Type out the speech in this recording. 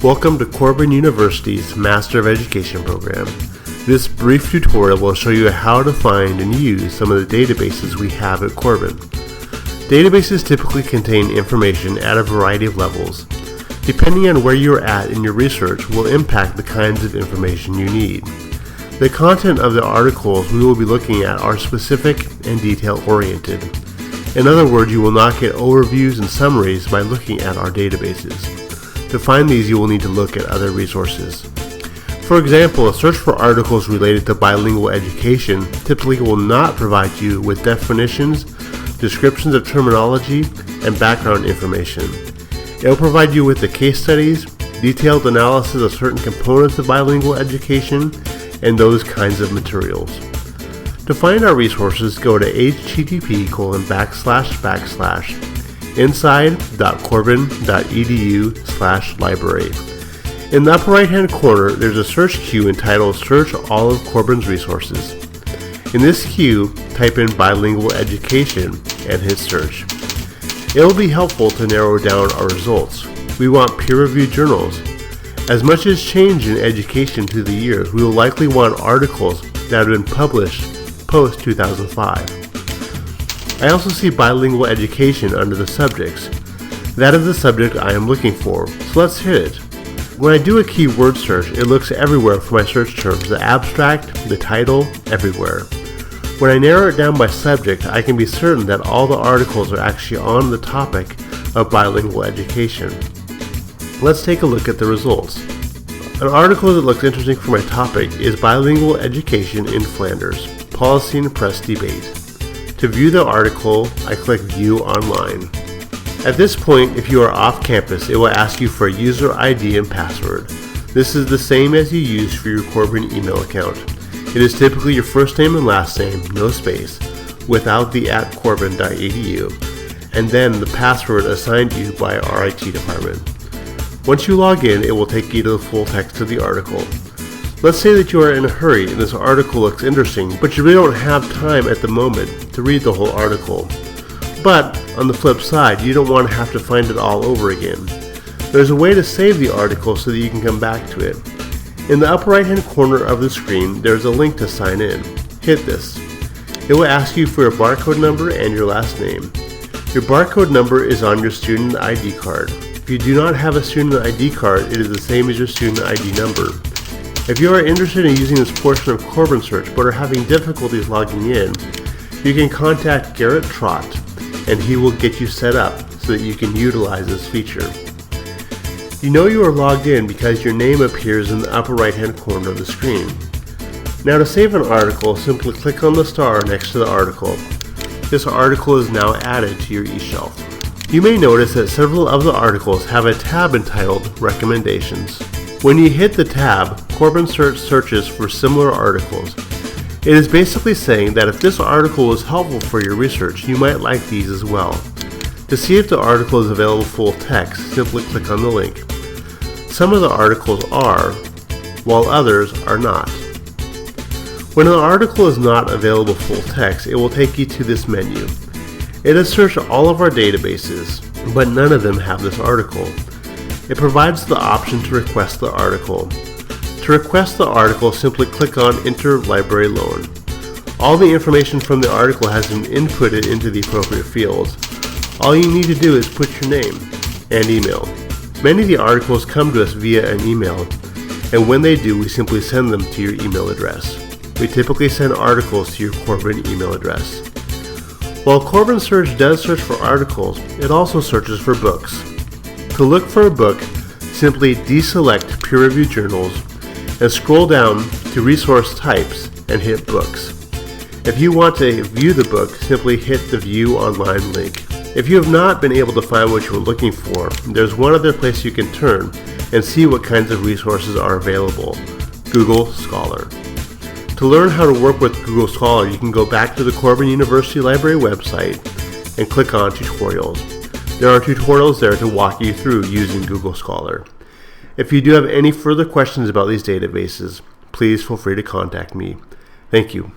Welcome to Corban University's Master of Education program. This brief tutorial will show you how to find and use some of the databases we have at Corban. Databases typically contain information at a variety of levels. Depending on where you're at in your research will impact the kinds of information you need. The content of the articles we will be looking at are specific and detail-oriented. In other words, you will not get overviews and summaries by looking at our databases. To find these, you will need to look at other resources. For example, a search for articles related to bilingual education typically will not provide you with definitions, descriptions of terminology, and background information. It will provide you with the case studies, detailed analysis of certain components of bilingual education, and those kinds of materials. To find our resources, go to http://inside.corban.edu/library. In the upper right hand corner, there's a search queue entitled Search All of Corban's Resources. In this queue, type in bilingual education and hit search. It will be helpful to narrow down our results. We want peer-reviewed journals. As much as change in education through the years, we will likely want articles that have been published post-2005. I also see bilingual education under the subjects. That is the subject I am looking for, so let's hit it. When I do a keyword search, it looks everywhere for my search terms, the abstract, the title, everywhere. When I narrow it down by subject, I can be certain that all the articles are actually on the topic of bilingual education. Let's take a look at the results. An article that looks interesting for my topic is Bilingual Education in Flanders, Policy and Press Debate. To view the article, I click View Online. At this point, if you are off campus, it will ask you for a user ID and password. This is the same as you use for your Corban email account. It is typically your first name and last name, no space, without the @corban.edu, and then the password assigned to you by our IT department. Once you log in, it will take you to the full text of the article. Let's say that you are in a hurry and this article looks interesting, but you really don't have time at the moment to read the whole article. But on the flip side, you don't want to have to find it all over again. There's a way to save the article so that you can come back to it. In the upper right hand corner of the screen, there's a link to sign in. Hit this. It will ask you for your barcode number and your last name. Your barcode number is on your student ID card. If you do not have a student ID card, it is the same as your student ID number. If you are interested in using this portion of Corban Search but are having difficulties logging in, you can contact Garrett Trott and he will get you set up so that you can utilize this feature. You know you are logged in because your name appears in the upper right hand corner of the screen. Now to save an article, simply click on the star next to the article. This article is now added to your eShelf. You may notice that several of the articles have a tab entitled Recommendations. When you hit the tab, Corban Search searches for similar articles. It is basically saying that if this article was helpful for your research, you might like these as well. To see if the article is available full text, simply click on the link. Some of the articles are, while others are not. When an article is not available full text, it will take you to this menu. It has searched all of our databases, but none of them have this article. It provides the option to request the article. To request the article, simply click on Enter Library Loan. All the information from the article has been inputted into the appropriate fields. All you need to do is put your name and email. Many of the articles come to us via an email, and when they do, we simply send them to your email address. We typically send articles to your Corban email address. While Corban Search does search for articles, it also searches for books. To look for a book, simply deselect peer-reviewed journals and scroll down to resource types and hit books. If you want to view the book, simply hit the View Online link. If you have not been able to find what you are looking for, there's one other place you can turn and see what kinds of resources are available: Google Scholar. To learn how to work with Google Scholar, you can go back to the Corban University Library website and click on Tutorials. There are tutorials there to walk you through using Google Scholar. If you do have any further questions about these databases, please feel free to contact me. Thank you.